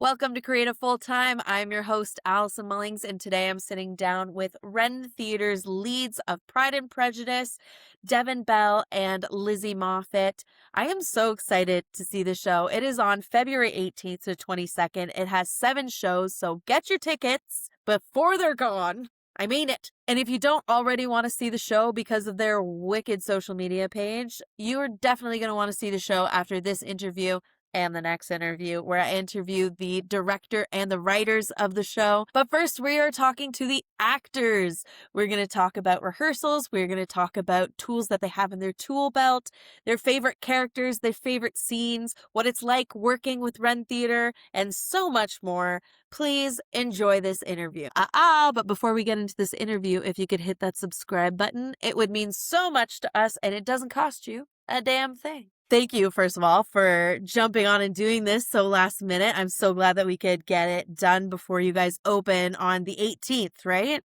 Welcome to Creative Full Time. I'm your host, Allison Mullings, and today I'm sitting down with Wren Theatre's leads of Pride and Prejudice, Devin Bell and Lizzie Moffatt. I am so excited to see the show. It is on February 18th to 22nd. It has 7 shows, so get your tickets before they're gone. I mean it. And if you don't already want to see the show because of their wicked social media page, you are definitely going to want to see the show after this interview and the next interview, where I interview the director and the writers of the show. But first, we are talking to the actors. We're going to talk about rehearsals. We're going to talk about tools that they have in their tool belt, their favorite characters, their favorite scenes, what it's like working with Wren Theatre, and so much more. Please enjoy this interview. But before we get into this interview, if you could hit that subscribe button, it would mean so much to us, and it doesn't cost you a damn thing. Thank you, first of all, for jumping on and doing this so last minute. I'm so glad that we could get it done before you guys open on the 18th, right?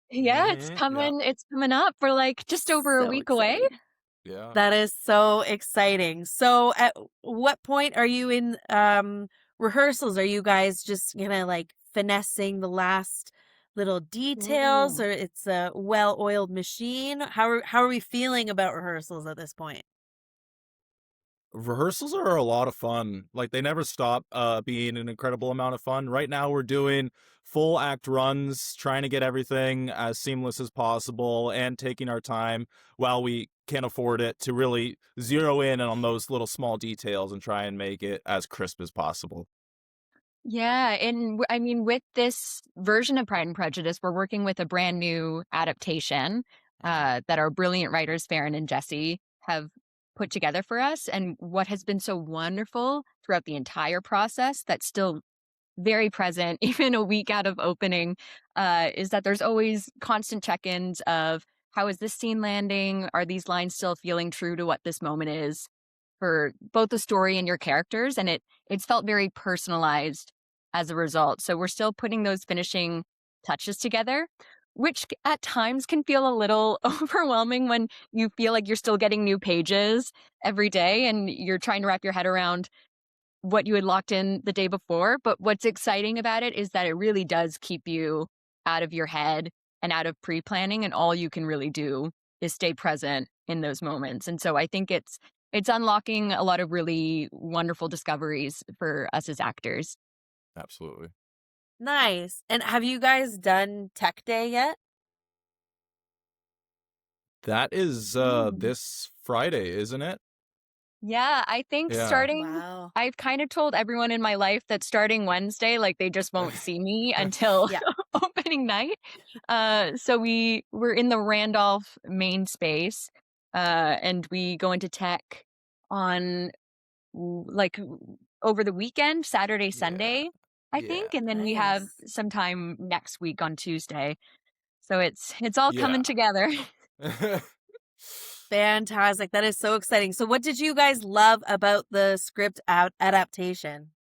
Yeah, Yeah. it's coming up. We're like just over a So week away. exciting. Yeah. That is so exciting. So at what point are you in rehearsals? Are you guys just like finessing the last little details, Ooh. or it's a well-oiled machine? How are we feeling about rehearsals at this point? Rehearsals are a lot of fun. Like they never stop being an incredible amount of fun. Right now we're doing full act runs, trying to get everything as seamless as possible and taking our time while we can afford it to really zero in on those little small details and try and make it as crisp as possible. Yeah, and I mean, with this version of Pride and Prejudice, we're working with a brand new adaptation that our brilliant writers, Farron and Jesse, have put together for us. And what has been so wonderful throughout the entire process that's still very present, even a week out of opening, is that there's always constant check-ins of how is this scene landing? Are these lines still feeling true to what this moment is for both the story and your characters? And it's felt very personalized as a result. So we're still putting those finishing touches together, which at times can feel a little overwhelming when you feel like you're still getting new pages every day and you're trying to wrap your head around what you had locked in the day before. But what's exciting about it is that it really does keep you out of your head and out of pre-planning, and all you can really do is stay present in those moments. And so I think it's unlocking a lot of really wonderful discoveries for us as actors. Absolutely. Nice. And have you guys done Tech Day yet? That is Mm. this Friday, isn't it? Yeah, I think Yeah. Wow. I've kind of told everyone in my life that starting Wednesday, like they just won't see me until Yeah. opening night. So we're in the Randolph main space, and we go into tech on over the weekend, Saturday, Yeah. Sunday, I Yeah. think, and then we have Nice. some time next week on Tuesday. So it's all Yeah. coming together. Fantastic. That is so exciting. So what did you guys love about the script adaptation?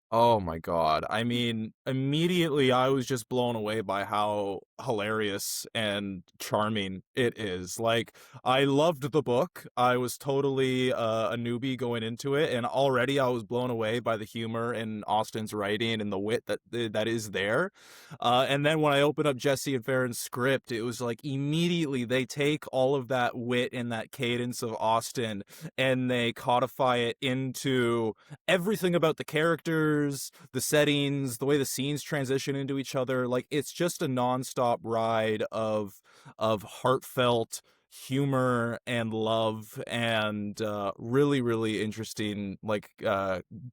Oh my god. I mean, immediately I was just blown away by how hilarious and charming it is. Like, I loved the book. I was totally a newbie going into it, and already I was blown away by the humor in Austen's writing and the wit that is there. And then when I opened up Jesse and Farron's script, it was like immediately they take all of that wit and that cadence of Austen and they codify it into everything about the characters, the settings, the way the scenes transition into each other. Like it's just a nonstop ride of heartfelt humor and love and really really interesting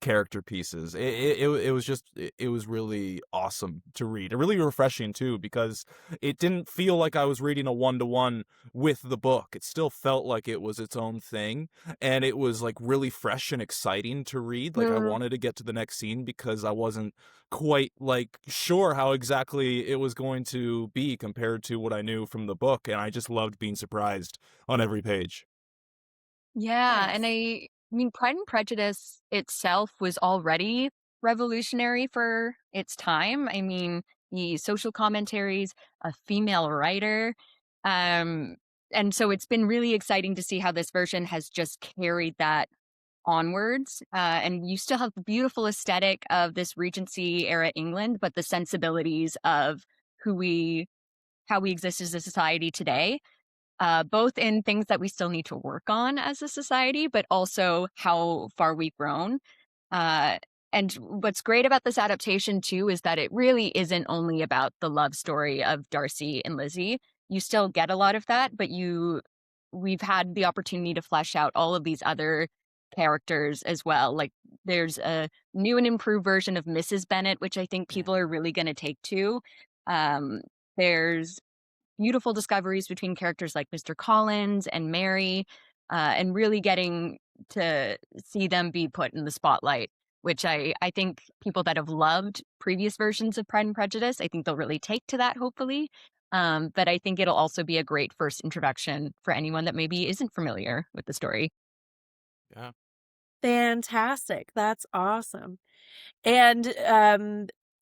character pieces. It was just it was really awesome to read and really refreshing too, because it didn't feel like I was reading a one-to-one with the book. It still felt like it was its own thing, and it was like really fresh and exciting to read. Like I Mm. wanted to get to the next scene because I wasn't quite like sure how exactly it was going to be compared to what I knew from the book, and I just loved being surprised on every page. Yeah, and Nice. I mean, Pride and Prejudice itself was already revolutionary for its time. I mean, the social commentaries, a female writer, um, and so it's been really exciting to see how this version has just carried that onwards. And you still have the beautiful aesthetic of this Regency era England, but the sensibilities of who we, how we exist as a society today, both in things that we still need to work on as a society, but also how far we've grown. Uh, and what's great about this adaptation too is that it really isn't only about the love story of Darcy and Lizzie. You still get a lot of that, but we've had the opportunity to flesh out all of these other characters as well. Like there's a new and improved version of Mrs. Bennet, which I think people are really going to take to. Um, there's beautiful discoveries between characters like Mr. Collins and Mary, and really getting to see them be put in the spotlight, which I think people that have loved previous versions of Pride and Prejudice, I think they'll really take to that, hopefully. But I think it'll also be a great first introduction for anyone that maybe isn't familiar with the story. Yeah. Fantastic. That's awesome. And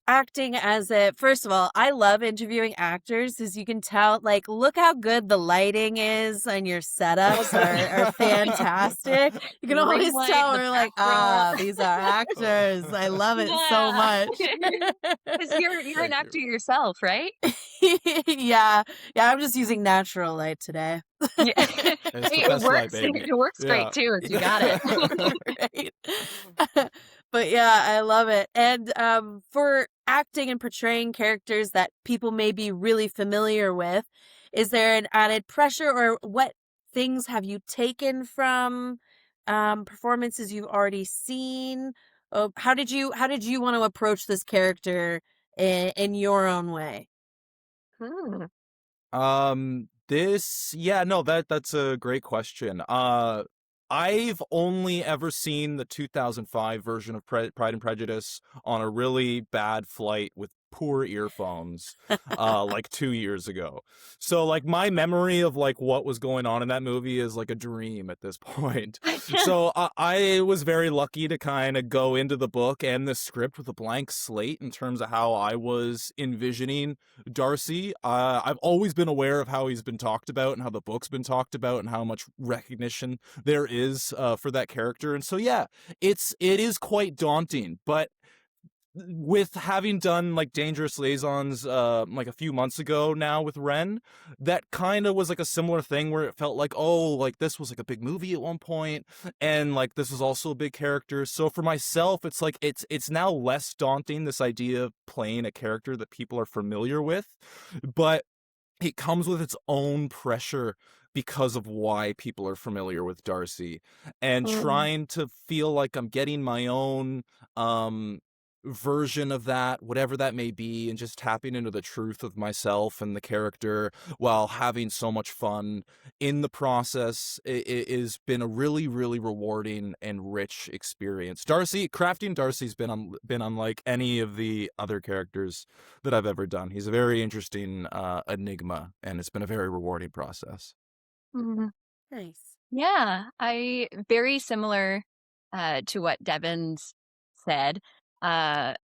acting as a first of all, I love interviewing actors, as you can tell. Like, look how good the lighting is, and your setups are fantastic. You can Ring always light, tell the we're like, backdrop. these are actors. I love it so Yeah. much. Because you're an Thank actor you. yourself, right? Yeah. Yeah, I'm just using natural light today. Yeah. It's the Hey, it best light, works. baby. It works great Yeah. too if you got it. Right. But yeah, I love it. And for acting and portraying characters that people may be really familiar with, is there an added pressure, or what things have you taken from performances you've already seen? How did you want to approach this character in your own way? Hmm. This, yeah, no, that's a great question. I've only ever seen the 2005 version of Pride and Prejudice on a really bad flight with poor earphones, like 2 years ago. So like my memory of like what was going on in that movie is like a dream at this point. So I was very lucky to kind of go into the book and the script with a blank slate in terms of how I was envisioning Darcy. I've always been aware of how he's been talked about and how the book's been talked about and how much recognition there is for that character. And so yeah, it is quite daunting, but with having done like Dangerous Liaisons like a few months ago now with Wren, that kind of was like a similar thing where it felt like, oh, like this was like a big movie at one point, and like this was also a big character. So for myself, it's like it's now less daunting, this idea of playing a character that people are familiar with, but it comes with its own pressure because of why people are familiar with Darcy, and Mm. trying to feel like I'm getting my own um version of that, whatever that may be, and just tapping into the truth of myself and the character while having so much fun in the process. It has been a really, really rewarding and rich experience. Crafting Darcy's been unlike any of the other characters that I've ever done. He's a very interesting enigma, and it's been a very rewarding process. Mhm. Nice. Yeah, I very similar to what Devin's said. Uh,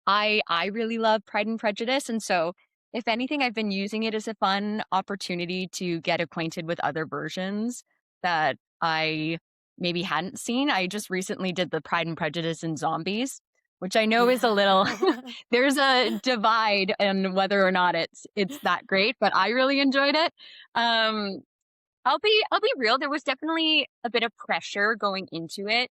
I really love Pride and Prejudice, and so if anything, I've been using it as a fun opportunity to get acquainted with other versions that I maybe hadn't seen. I just recently did the Pride and Prejudice and Zombies, which I know is a little there's a divide in whether or not it's that great, but I really enjoyed it. Um, I'll be real. There was definitely a bit of pressure going into it,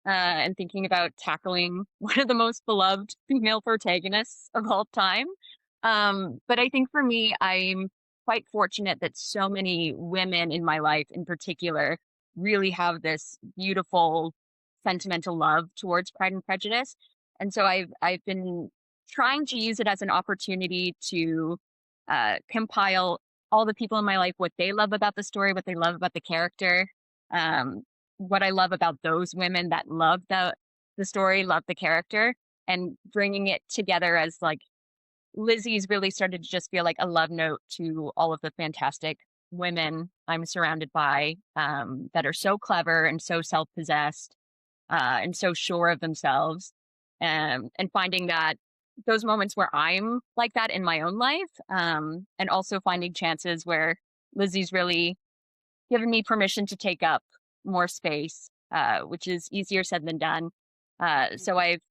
and thinking about tackling one of the most beloved female protagonists of all time. But I think for me, I'm quite fortunate that so many women in my life, in particular, really have this beautiful, sentimental love towards Pride and Prejudice, and so I've been trying to use it as an opportunity to compile all the people in my life, what they love about the story, what they love about the character, um, what I love about those women that love the story, love the character, and bringing it together as like Lizzie's really started to just feel like a love note to all of the fantastic women I'm surrounded by, that are so clever and so self-possessed, and so sure of themselves, and finding that those moments where I'm like that in my own life, and also finding chances where Lizzie's really given me permission to take up more space, which is easier said than done. So I've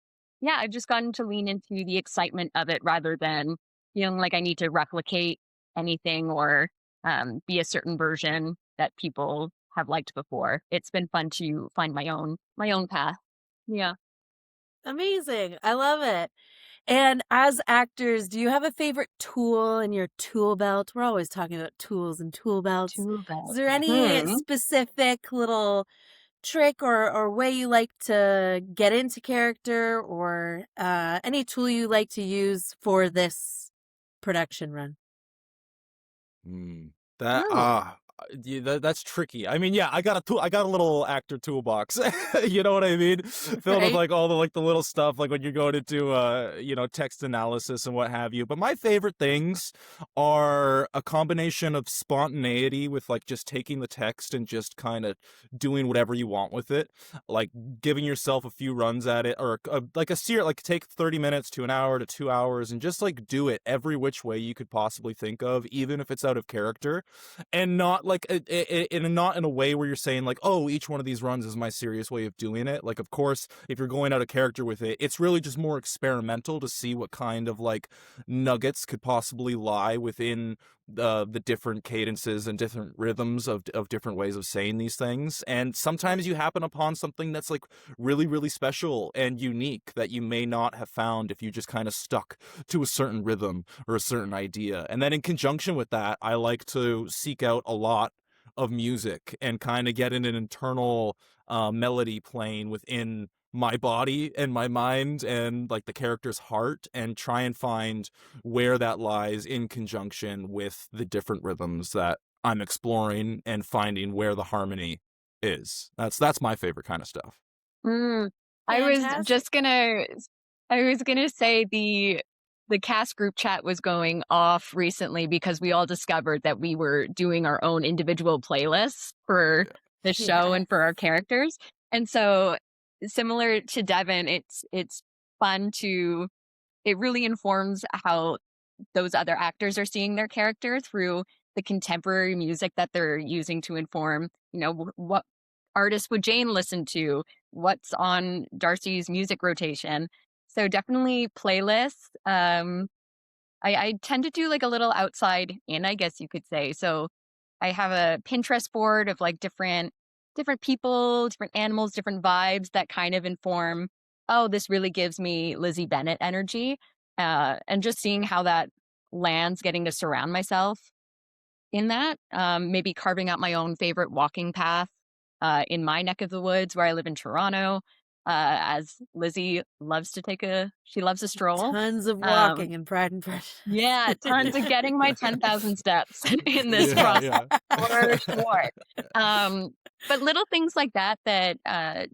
just gotten to lean into the excitement of it rather than feeling like I need to replicate anything or be a certain version that people have liked before. It's been fun to find my own path. Yeah. Amazing. I love it. And as actors, do you have a favorite tool in your tool belt? We're always talking about tools and tool belts. Tool Is belt. there any Hmm. specific little trick or way you like to get into character or any tool you like to use for this production run? Mm. That Oh, that's tricky. I mean, yeah, I got a little actor toolbox. You know what I mean? Filled with Right? like all the like the little stuff like when you're going into you know, text analysis and what have you. But my favorite things are a combination of spontaneity with like just taking the text and just kind of doing whatever you want with it. Like giving yourself a few runs at it or like a series like take 30 minutes to an hour to 2 hours and just like do it every which way you could possibly think of, even if it's out of character, and not like not in a way where you're saying like, oh, each one of these runs is my serious way of doing it. Like, of course, if you're going out of character with it, it's really just more experimental to see what kind of like nuggets could possibly lie within the different cadences and different rhythms of different ways of saying these things. And sometimes you happen upon something that's like really really special and unique that you may not have found if you just kind of stuck to a certain rhythm or a certain idea. And then in conjunction with that, I like to seek out a lot of music and kind of get in an internal melody playing within my body and my mind and like the character's heart and try and find where that lies in conjunction with the different rhythms that I'm exploring and finding where the harmony is. That's my favorite kind of stuff. mm. I was Fantastic. just gonna I was gonna say the cast group chat was going off recently because we all discovered that we were doing our own individual playlists for the show Yes. and for our characters. And so similar to Devin, it's fun to it really informs how those other actors are seeing their character through the contemporary music that they're using to inform, what artist would Jane listen to? What's on Darcy's music rotation? So definitely playlists. I tend to do like a little outside in, I guess you could say. So I have a Pinterest board of like different people, different animals, different vibes that kind of inform, oh, this really gives me Lizzie Bennett energy. And just seeing how that lands, getting to surround myself in that, maybe carving out my own favorite walking path in my neck of the woods where I live in Toronto. As Lizzie loves to she loves a stroll. Tons of Um, walking in Pride and Prejudice. yeah, tons of getting my 10,000 steps in this Yeah, process yeah. for sure. Um, but little things like that that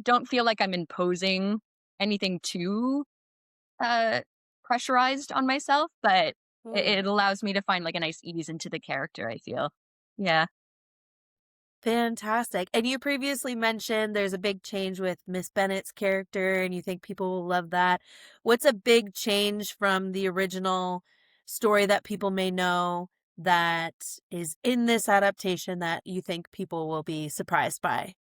don't feel like I'm imposing anything too uh, pressurized on myself, but it Hmm. allows me to find like a nice ease into the character, I feel. Yeah. Fantastic. And you previously mentioned there's a big change with Miss Bennett's character, and you think people will love that. What's a big change from the original story that people may know that is in this adaptation that you think people will be surprised by?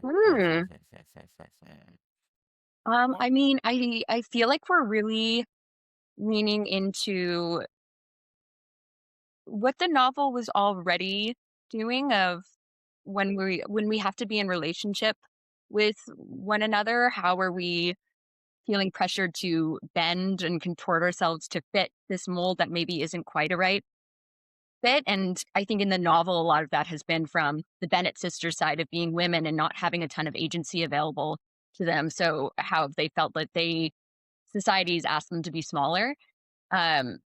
Hmm. I mean, I feel like we're really leaning into what the novel was already doing of when we have to be in relationship with one another, how are we feeling pressured to bend and contort ourselves to fit this mold that maybe isn't quite a right fit? And I think in the novel, a lot of that has been from the Bennett sisters' side of being women and not having a ton of agency available to them. So how have they felt that societies asked them to be smaller? Um,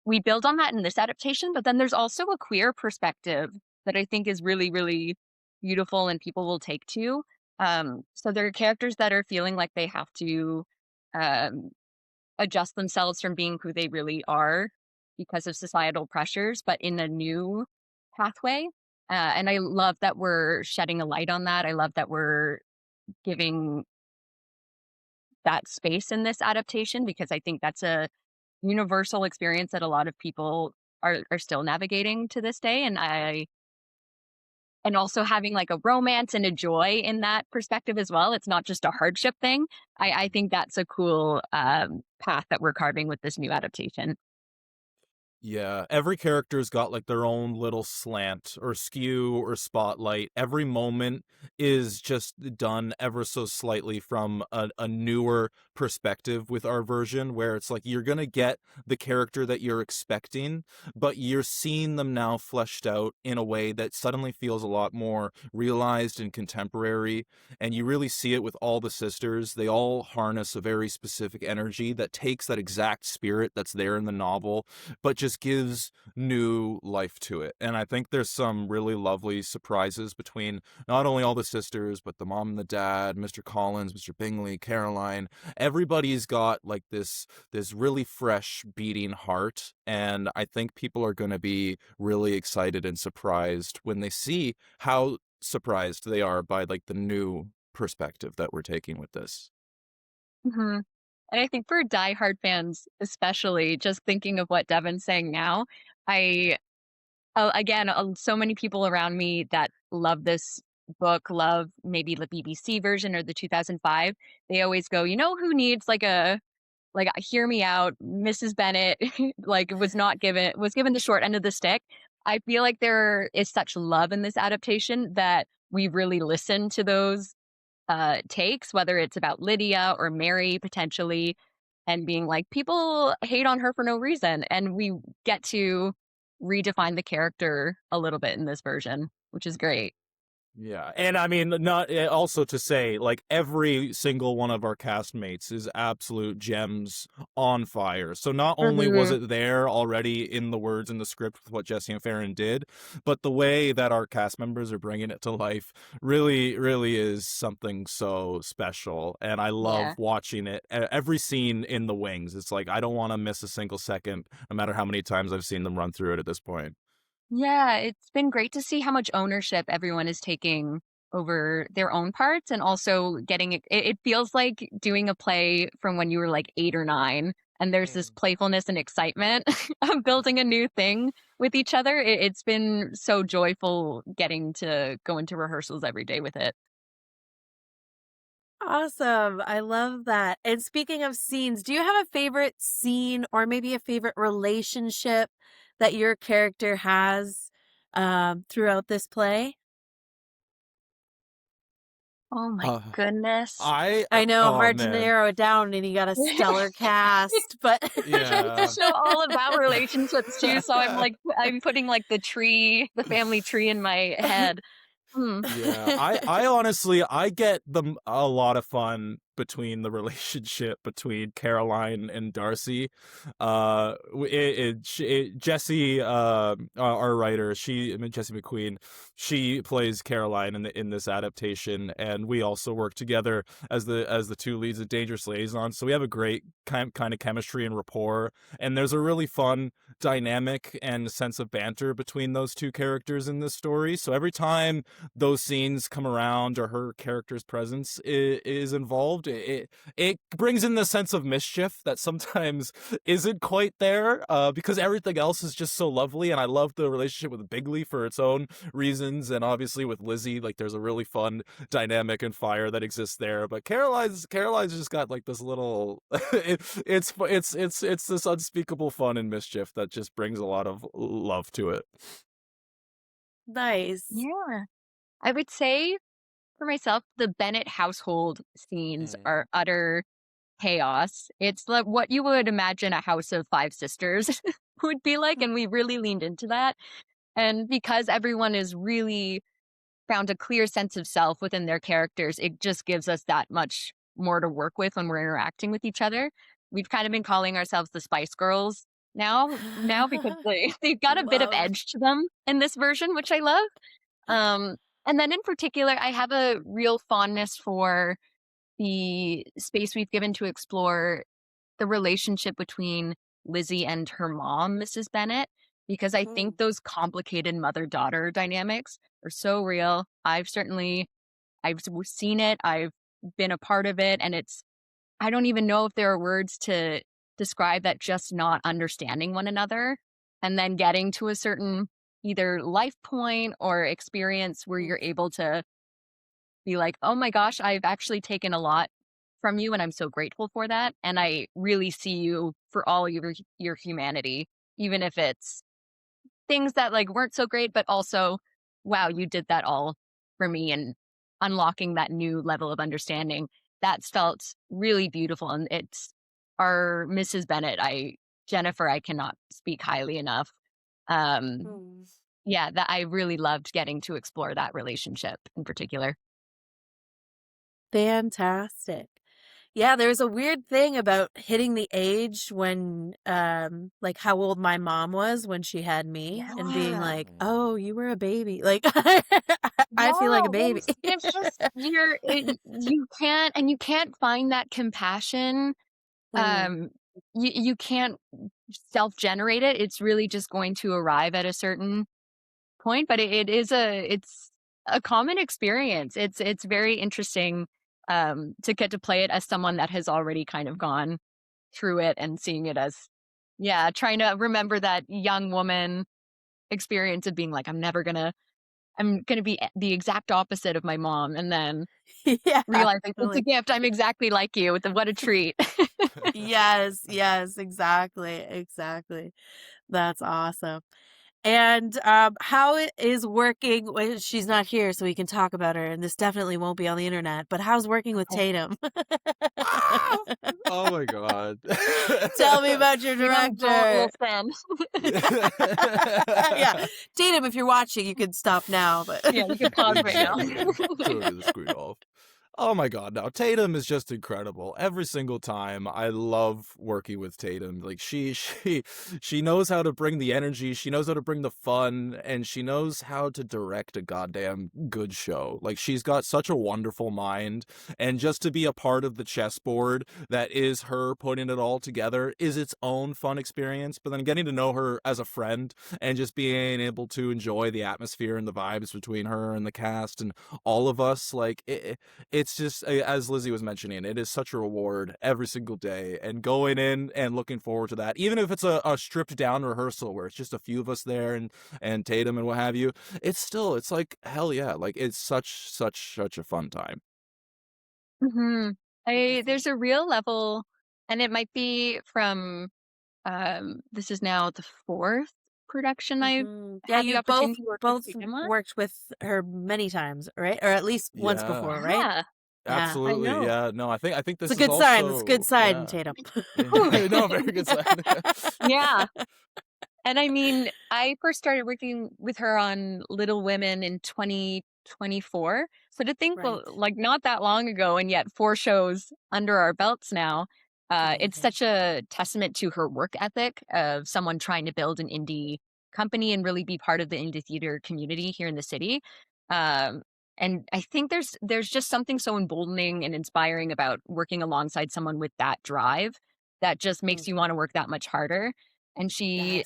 we build on that in this adaptation, but then there's also a queer perspective that I think is really, really beautiful and people will take to. So there are characters that are feeling like they have to um, adjust themselves from being who they really are because of societal pressures, but in a new pathway. And I love that we're shedding a light on that. I love that we're giving that space in this adaptation because I think that's a universal experience that a lot of people are still navigating to this day. And and also having like a romance and a joy in that perspective as well. It's not just a hardship thing. I think that's a cool path that we're carving with this new adaptation. Yeah, every character's got like their own little slant or skew or spotlight. Every moment is just done ever so slightly from a newer perspective with our version, where it's like you're gonna get the character that you're expecting, but you're seeing them now fleshed out in a way that suddenly feels a lot more realized and contemporary. And you really see it with all the sisters. They all harness a very specific energy that takes that exact spirit that's there in the novel but just gives new life to it. And I think there's some really lovely surprises between not only all the sisters, but the mom and the dad, Mr. Collins, Mr. Bingley, Caroline. Everybody's got like this really fresh beating heart. And I think people are going to be really excited and surprised when they see how surprised they are by like the new perspective that we're taking with this. Hmm. And I think for diehard fans, especially, just thinking of what Devin's saying now, I again, so many people around me that love this book, love maybe the BBC version or the 2005. They always go, you know, who needs like a hear me out, Mrs. Bennett, like was given the short end of the stick. I feel like there is such love in this adaptation that we really listen to those takes, whether it's about Lydia or Mary potentially, and being like, people hate on her for no reason. And we get to redefine the character a little bit in this version, which is great. Yeah, and I mean, not also to say, like every single one of our castmates is absolute gems on fire. So not only was Hmm. it there already in the words in the script with what Jesse and Farron did, but the way that our cast members are bringing it to life really, really is something so special. And I love Yeah. watching it. Every scene in The Wings, it's like I don't want to miss a single second, no matter how many times I've seen them run through it at this point. Yeah, it's been great to see how much ownership everyone is taking over their own parts and also getting it feels like doing a play from when you were like 8 or 9 and there's this playfulness and excitement of building a new thing with each other. It's been so joyful getting to go into rehearsals every day with it. Awesome. I love that. And speaking of scenes, do you have a favorite scene or maybe a favorite relationship that your character has throughout this play? Oh my Uh, goodness. I know, oh hard to man. narrow it down, and you got a stellar cast, but The Yeah. show all about relationships too, so I'm putting like the family tree in my head. Hmm. Yeah, I honestly I get them a lot of fun between the relationship between Caroline and Darcy. Jessie, our writer, I mean Jessie McQueen, she plays Caroline in this adaptation, and we also work together as the two leads of Dangerous Liaisons. So we have a great kind of chemistry and rapport, and there's a really fun dynamic and sense of banter between those two characters in this story. So every time those scenes come around or her character's presence is involved, it brings in the sense of mischief that sometimes isn't quite there because everything else is just so lovely. And I love the relationship with Bigley for its own reasons, and obviously with Lizzie, like there's a really fun dynamic and fire that exists there. But Caroline's just got like this little it's this unspeakable fun and mischief that just brings a lot of love to it. nice. Yeah. I would say for myself, the Bennett household scenes are utter chaos. It's like what you would imagine a house of five sisters would be like, and we really leaned into that. And because everyone is really found a clear sense of self within their characters, it just gives us that much more to work with when we're interacting with each other. We've kind of been calling ourselves the Spice Girls now because they've got a bit of Love. edge to them in this version, which I love. Um, and then in particular, I have a real fondness for the space we've given to explore the relationship between Lizzie and her mom, Mrs. Bennett, because I think Mm. those complicated mother-daughter dynamics are so real. I've seen it, I've been a part of it, and I don't even know if there are words to describe that, just not understanding one another and then getting to a certain either life point or experience where Mm. you're able to be like, "Oh my gosh, I've actually taken a lot from you, and I'm so grateful for that, and I really see you for all your humanity, even if it's things that, like, weren't so great, but also, wow, you did that all for me," and unlocking that new level of understanding. That's felt really beautiful, and it's our Mrs. Bennet, I Jennifer, I cannot speak highly enough. Um, Mm. yeah, that I really loved getting to explore that relationship in particular. Fantastic. Yeah, there's a weird thing about hitting the age when, like how old my mom was when she had me and being Yeah. like, Mm. "Oh, you were a baby." Like, I feel like Yeah, a well, baby. it's just you can't find that compassion. Mm. Um, you can't self-generate it. It's really just going to arrive at a certain point, but it's a common experience. It's very interesting to get to play it as someone that has already kind of gone through it and seeing it as yeah, trying to remember that young woman experience of being like I'm gonna be the exact opposite of my mom, and then Yeah, realizing it's a totally. gift. I'm exactly like you. What a treat. Yes, yes, exactly, exactly. That's awesome. And, how it is working when she's not here so we can talk about her, and this definitely won't be on the internet, but how's working with Oh, Tatum? Ah! Oh my god. Tell me about your we don't director. listen. Yeah, Tatum, if you're watching, you can stop now, but Yeah, you can pause right now. Exactly. Turn the screen off. Oh my god, now Tatum is just incredible. Every single time, I love working with Tatum. Like she knows how to bring the energy, she knows how to bring the fun, and she knows how to direct a goddamn good show. Like she's got such a wonderful mind, and just to be a part of the chessboard that is her putting it all together is its own fun experience. But then getting to know her as a friend and just being able to enjoy the atmosphere and the vibes between her and the cast and all of us, like it's just as Lizzie was mentioning, it is such a reward every single day, and going in and looking forward to that, even if it's a stripped down rehearsal where it's just a few of us there and Tatum and what have you. It's like hell yeah, like it's such a fun time. Mhm. I Awesome. there's a real level, and it might be from, this is now the 4th production I've Mhm. Yeah, had the you've both opportunity to work with both Tatum on. worked with her many times, right? Or at least once Yeah, before, right? Yeah, Yeah. I absolutely. know. Yeah, no, I think It's a this is good sign. It's a good also sign, yeah. Tatum. Whew. No, very good sign. Yeah. And I mean, I first started working with her on Little Women in 2024. So to think, well, Right. like not that long ago, and yet 4 shows under our belts now, It's it's amazing. such a testament to her work ethic of someone trying to build an indie company and really be part of the indie theater community here in the city. Um, and I think there's just something so emboldening and inspiring about working alongside someone with that drive that just makes you Mhm. want to work that much harder. And Yes.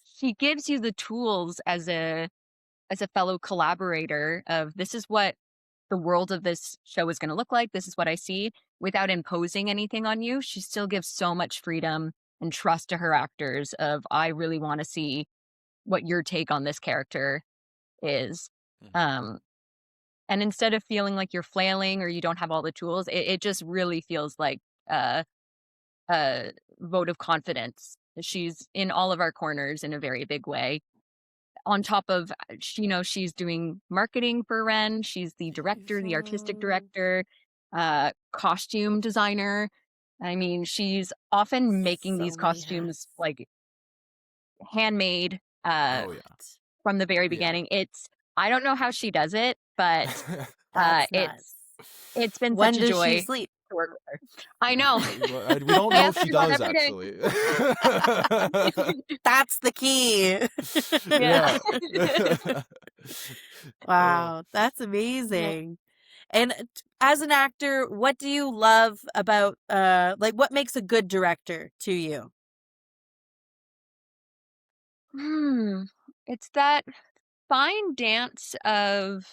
she gives you the tools as a fellow collaborator of this is what the world of this show is going to look like. This is what I see without imposing anything on you. She still gives so much freedom and trust to her actors of I really want to see what your take on this character is. Mhm. Um and instead of feeling like you're flailing or you don't have all the tools, it just really feels like uh, a vote of confidence. She's in all of our corners in a very big way on top of she's doing marketing for Ren. She's the director, the artistic Beautiful. director, costume designer. I mean, she's often making So these many costumes hats. like handmade Oh yeah. What? from the very Yeah. beginning. I don't know how she does it, but That's nuts. it's been such When a does she joy sleep? to work with her. I know. We don't I know ask if she her that does every day. actually. That's the key. Yeah. Yeah. Uh, Wow, that's Yeah. amazing. And as an actor, what do you love about like what makes a good director to you? Hmm. It's that fine dance of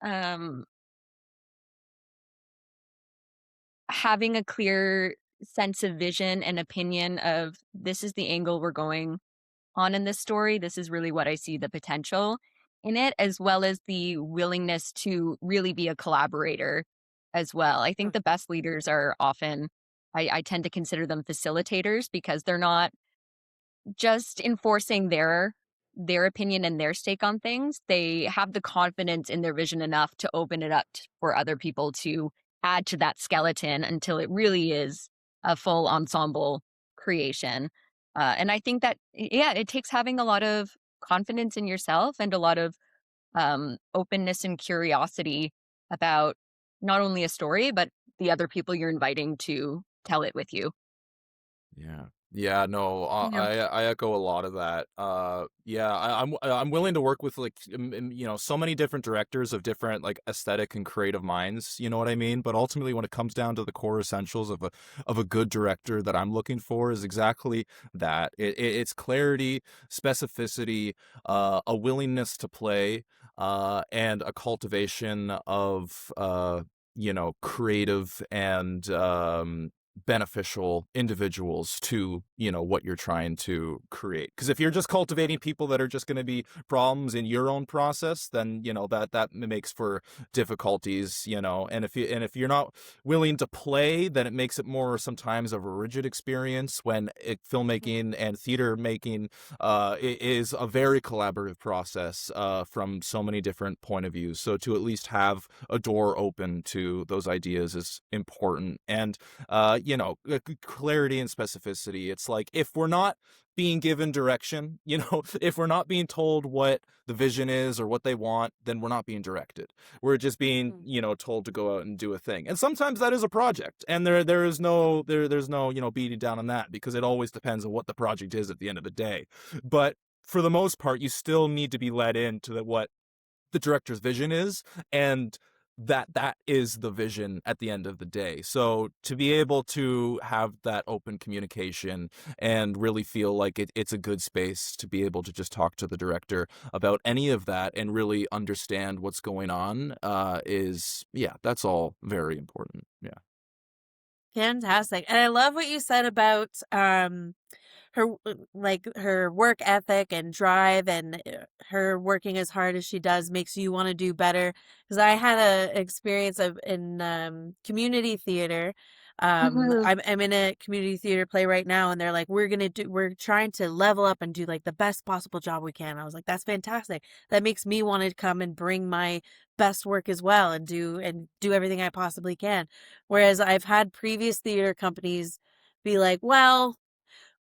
um having a clear sense of vision and opinion of this is the angle we're going on in this story. This is really what I see the potential in it, as well as the willingness to really be a collaborator as well. I think the best leaders are often, I tend to consider them facilitators, because they're not just enforcing their opinion and their stake on things. They have the confidence in their vision enough to open it up for other people to add to that skeleton until it really is a full ensemble creation. And I think that, yeah, it takes having a lot of confidence in yourself and a lot of openness and curiosity about not only a story, but the other people you're inviting to tell it with you. Yeah. Yeah, no, Yeah. I echo a lot of that. Yeah, I'm willing to work with like so many different directors of different like aesthetic and creative minds. You know what I mean? But ultimately, when it comes down to the core essentials of a good director that I'm looking for is exactly that. It's clarity, specificity, a willingness to play, and a cultivation of creative and beneficial individuals to what you're trying to create. Because if you're just cultivating people that are just going to be problems in your own process, then that makes for difficulties, and if you're not willing to play, then it makes it more sometimes of a rigid experience when filmmaking and theater making is a very collaborative process from so many different point of views. So to at least have a door open to those ideas is important. And clarity and specificity. It's like, if we're not being given direction, if we're not being told what the vision is or what they want, then we're not being directed. We're just being, told to go out and do a thing. And sometimes that is a project, and there's no beating down on that, because it always depends on what the project is at the end of the day. But for the most part, you still need to be led into what the director's vision is, and that is the vision at the end of the day. So to be able to have that open communication and really feel like it's a good space to be able to just talk to the director about any of that and really understand what's going on that's all very important. Yeah. Fantastic. And I love what you said about her like her work ethic and drive, and her working as hard as she does makes you want to do better. Because I had a experience of in community theater. Mhm. I'm in a community theater play right now, and they're like, we're trying to level up and do like the best possible job we can. I was like, that's fantastic. That makes me want to come and bring my best work as well, and do everything I possibly can. Whereas I've had previous theater companies be like, well,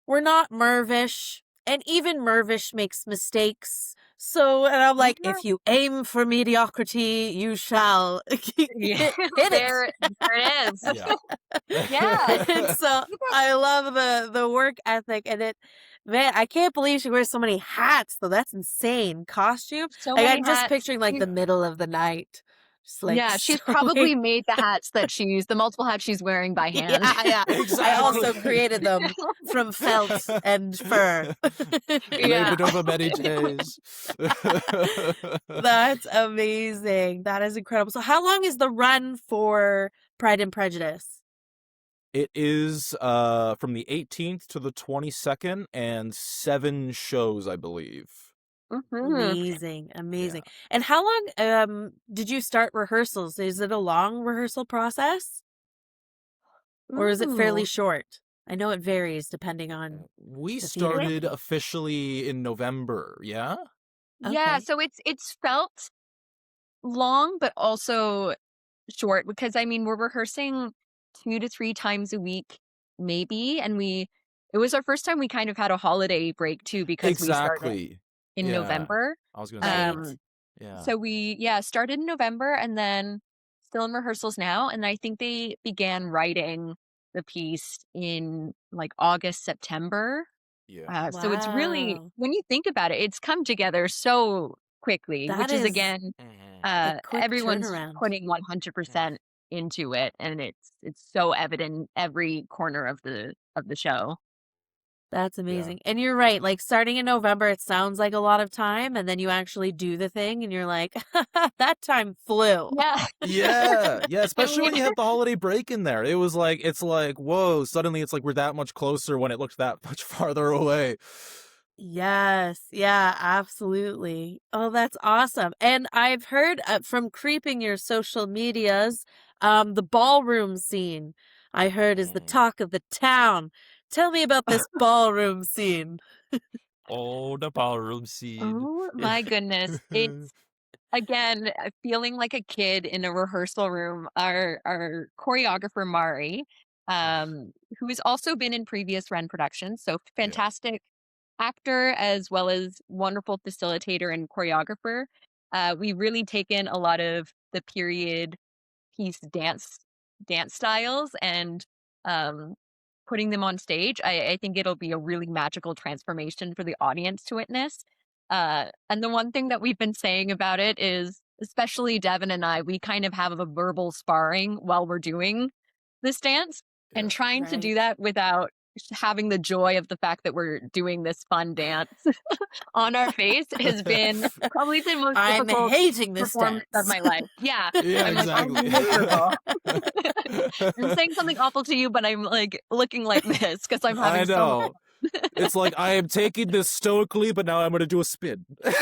we're not Mervish, and even Mervish makes mistakes. So, and I'm like, Yeah. if you aim for mediocrity, you shall Yeah. hit it. There it is. Yeah. Yeah. And so I love the work ethic, and man, I can't believe she wears so many hats though. That's insane. Costume. So Like, many I'm just hats. picturing like the middle of the night. Just like Yeah, she's sewing. probably made the multiple hats she's wearing by hand. Yeah, yeah. I also Exactly. created them from felt and fur. Yeah. Labored over many days. That's amazing. That is incredible. So how long is the run for Pride and Prejudice? It is from the 18th to the 22nd, and 7 shows, I believe. Mhm. Amazing. Yeah. Amazing. And how long did you start rehearsals? Is it a long rehearsal process, or is it fairly Ooh. short? I know it varies depending on We the theater. started officially in November, yeah? Yeah, Okay. so it's felt long, but also short, because I mean, we're rehearsing 2 to 3 times a week, maybe, and it was our first time we kind of had a holiday break too, because we started Exactly. in Yeah. November. I was gonna say Right. that. Um, Yeah. so we started in November, and then still in rehearsals now, and I think they began writing the piece in, like, August, September. Yeah. So it's really, Wow. when you think about it, it's come together so quickly, That which is, is again, Mhm. a quick everyone's turnaround. putting 100% into it, and it's so evident every corner of the show. That's Yeah. amazing. And you're right. Like, starting in November, it sounds like a lot of time, and then you actually do the thing and you're like, that time flew. Yeah. Yeah, yeah, And especially we when you have the holiday break in there. It's like, whoa, suddenly it's like we're that much closer when it looked that much farther away. Yes. Yeah, absolutely. Oh, that's awesome. And I've heard from creeping your social medias, the ballroom scene, I heard is the Mm. talk of the town. Tell me about this ballroom scene. Oh, the ballroom scene. Oh my goodness. It's again feeling like a kid in a rehearsal room. Our choreographer Mari, who has also been in previous Ren productions, so Yeah. fantastic actor as well as wonderful facilitator and choreographer. We really taken a lot of the period piece dance styles and um, putting them on stage. I think it'll be a really magical transformation for the audience to witness. And the one thing that we've been saying about it is, especially Devin and I, we kind of have a verbal sparring while we're doing this dance and Yeah. trying to do Right. that without having the joy of the fact that we're doing this fun dance on our face has been probably the most I'm difficult hating this performance of dance. my life. Yeah. Yeah, I'm like, I'm exactly. miserable. I'm saying something awful to you, but I'm like looking like this because I'm I having so much. know. It's like I am taking this stoically, but now I'm gonna do a spin. Like,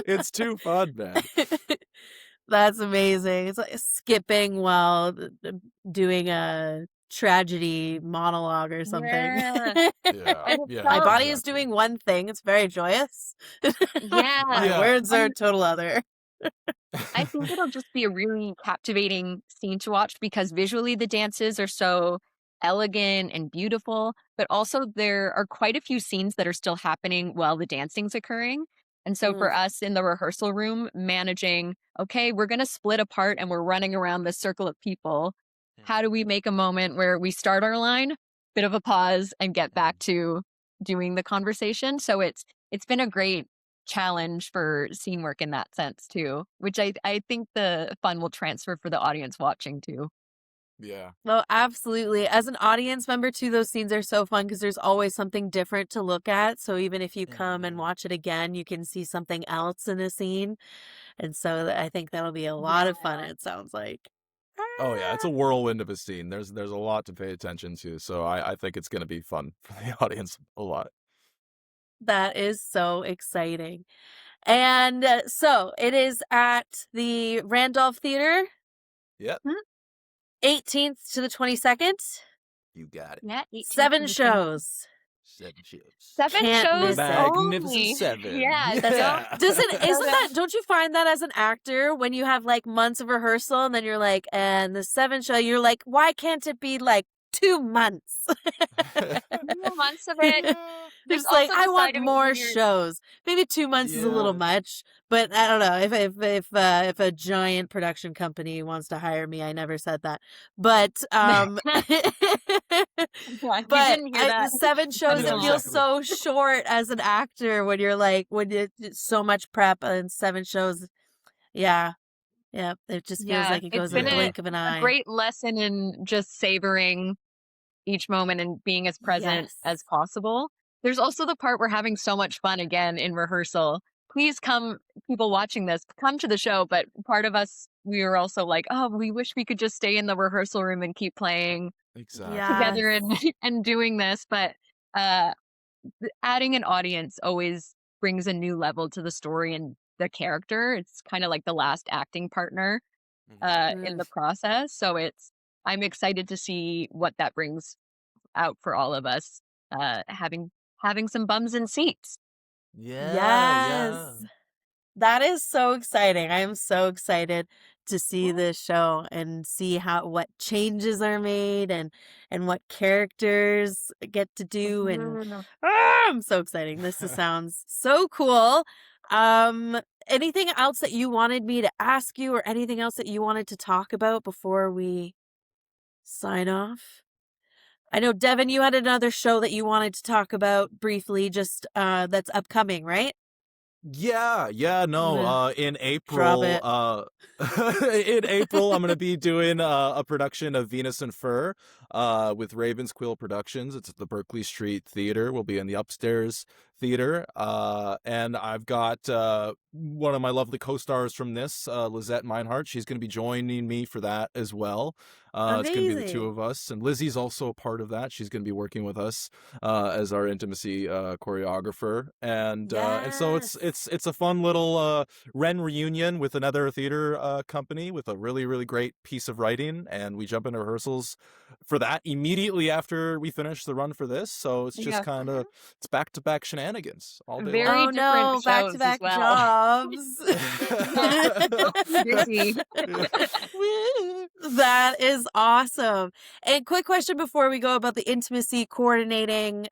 it's too fun, man. That's amazing. It's like skipping while doing a tragedy monologue or something. Yeah. Yeah, And it yeah, My felt, body is exactly. doing one thing. It's very joyous. yeah. My Yeah. words are total other. I think it'll just be a really captivating scene to watch because visually the dances are so elegant and beautiful, but also there are quite a few scenes that are still happening while the dancing's occurring. And so Mm, for us in the rehearsal room, managing, okay, we're going to split apart and we're running around this circle of people. How do we make a moment where we start our line, bit of a pause, and get back to doing the conversation? So it's been a great challenge for scene work in that sense too, which I think the fun will transfer for the audience watching too. Yeah. well, absolutely. As an audience member too, those scenes are so fun because there's always something different to look at. So even if you come and Mhm. watch it again, you can see something else in a scene. And so I think that'll be a lot Yeah. of fun, it sounds like. Oh yeah, it's Ah, a whirlwind of a scene. There's a lot to pay attention to, so I think it's gonna be fun for the audience a lot. that is so exciting. And so it is at the Randolph Theater, Yep, Mhm. 18th to the 22nd. you got it. Yeah, 18th to 7 the 20th. shows. 7 shows. 7 Can't The shows miss it. Magnificent only. Seven. Yeah, don't Yeah. Isn't go that, don't you find that as an actor when you have like months of rehearsal and then you're like, and the 7 show, you're like, why can't it be like 2 months? to 2 months of it. There's Just like, also I the want side of it more when you're shows. Maybe 2 months is a little Yeah. much, but I don't know. If a giant production company wants to hire me, I never said that. But yeah, you but didn't hear that. the 7 shows, Coming Yeah, it along. feels exactly. so short as an actor when you're like when it's so much prep and 7 shows. Yeah. Yeah, it just feels Yeah, like it it's goes in the been Yeah. blink of an a eye. great lesson in just savoring each moment and being as present Yes. as possible. There's also the part we're having so much fun again in rehearsal. Please come, people watching this, come to the show. But part of us, we were also like, oh, we wish we could just stay in the rehearsal room and keep playing Exactly. Yes. together and and doing this. But uh, adding an audience always brings a new level to the story and the character. It's kind of like the last acting partner Mhm. in Mm. the process. So I'm excited to see what that brings out for all of us, having some bums in seats. Yeah, Yes. yeah. That is so exciting. I am so excited to see Well, this show and see how what changes are made and what characters get to do and mhm. I'm so exciting. Sounds so cool. Um anything else that you wanted me to ask you or anything else that you wanted to talk about before we sign off? I know Devin, you had another show that you wanted to talk about briefly just that's upcoming, right? Yeah, yeah, no, Ugh, in drop April, it. in April, I'm gonna be doing a production of Venus and Fur, with Ravensquill Productions. It's at the Berkeley Street Theater. We'll be in the upstairs Theatre, and I've got one of my lovely co-stars from this, Lizette Meinhardt. She's going to be joining me for that as well. It's going to be the two Amazing. of us, and Lizzie's also a part of that. She's going to be working with us as our intimacy choreographer, and so Yes. it's a fun little Wren reunion with another theater company with a really really great piece of writing, and we jump into rehearsals for that immediately after we finish the run for this. So it's just Yeah. kind of it's back to back shenanigans all day long. Very Oh different no, back to shows as back well. jobs. Yeah, so busy. Woo. That is awesome. And quick question before we go about the intimacy coordinating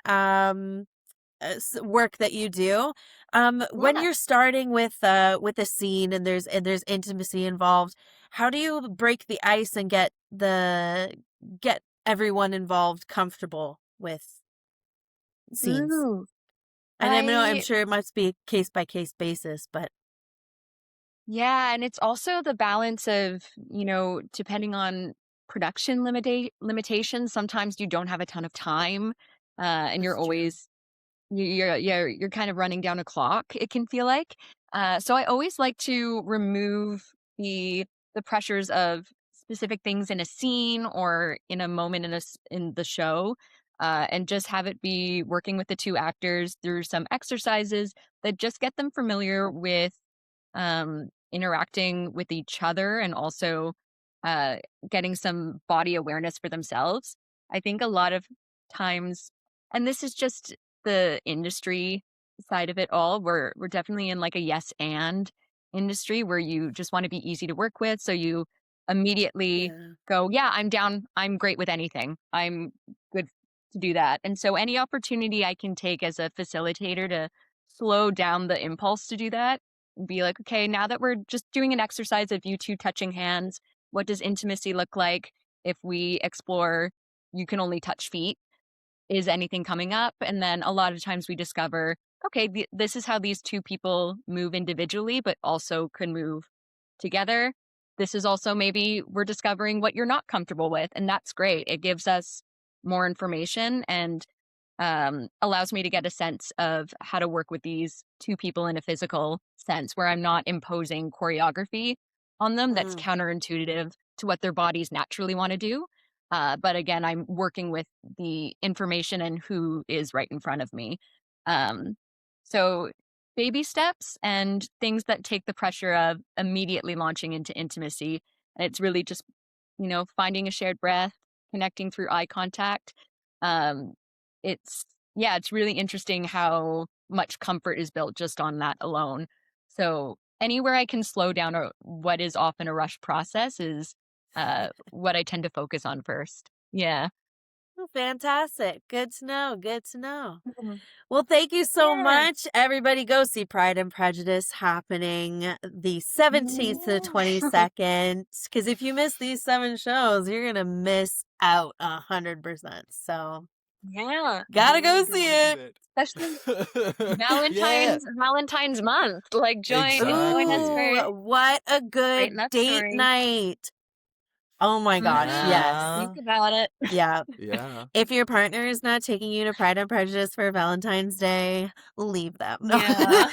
work that you do. When Yeah. you're starting with a scene and there's intimacy involved, how do you break the ice and get everyone involved comfortable with scenes? Ooh. And I'm I sure it must be a case by case basis, but Yeah, and it's also the balance of, depending on production limitations, sometimes you don't have a ton of time, and you're that's true. always you're kind of running down a clock, it can feel like. So I always like to remove the pressures of specific things in a scene or in a moment in the show, and just have it be working with the two actors through some exercises that just get them familiar with interacting with each other and also uh, getting some body awareness for themselves. I think a lot of times, and this is just the industry side of it all, we're definitely in like a yes and industry where you just want to be easy to work with. So you immediately Yeah. go, yeah, I'm down. I'm great with anything. I'm good to do that. And so any opportunity I can take as a facilitator to slow down the impulse to do that, be like, okay, now that we're just doing an exercise of you two touching hands, what does intimacy look like if we explore you can only touch feet? Is anything coming up? And then a lot of times we discover, okay, this is how these two people move individually, but also can move together. This is also maybe we're discovering what you're not comfortable with. And that's great. It gives us more information and allows me to get a sense of how to work with these two people in a physical sense where I'm not imposing choreography on them that's Mm. counterintuitive to what their bodies naturally want to do. But again, I'm working with the information and who is right in front of me. Um, so, baby steps and things that take the pressure of immediately launching into intimacy. And it's really just, finding a shared breath, connecting through eye contact. Um, it's yeah, it's really interesting how much comfort is built just on that alone. So anywhere I can slow down or what is often a rush process is what I tend to focus on first. Yeah. Oh, fantastic. Good to know. Good to know. Mhm. Well, thank you so Yeah. much. Everybody go see Pride and Prejudice happening the 17th to the Yeah. 22nd. Because if you miss these 7 shows, you're going to miss out 100%. So, Yeah. gotta Really go good see way to it. do Especially it. Yeah, Valentine's month. Like join us Ooh, exactly. for what a brighten good that date story. night. Oh my gosh, yes. Think Yeah. about it. Yeah. Yeah. If your partner is not taking you to Pride and Prejudice for Valentine's Day, leave them. No. Yeah.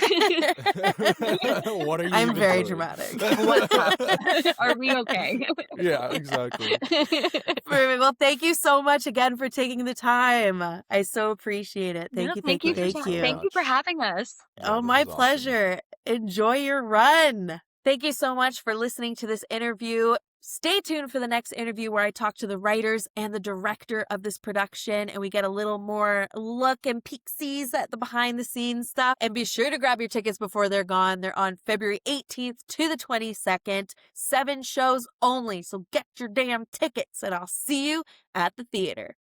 What are you I'm even very doing? dramatic. What's up? Are we okay? Yeah, exactly. Perfect. Well, thank you so much again for taking the time. I so appreciate it. No, Thank you, thank thank you, you Thank for you thank so you. thank you for much. having us. Yeah, Oh, this my is awesome. pleasure. Enjoy your run. Thank you so much for listening to this interview. Stay tuned for the next interview where I talk to the writers and the director of this production and we get a little more look and peek-sees at the behind the scenes stuff. And be sure to grab your tickets before they're gone. They're on February 18th to the 22nd. 7 shows only. So get your damn tickets and I'll see you at the theater.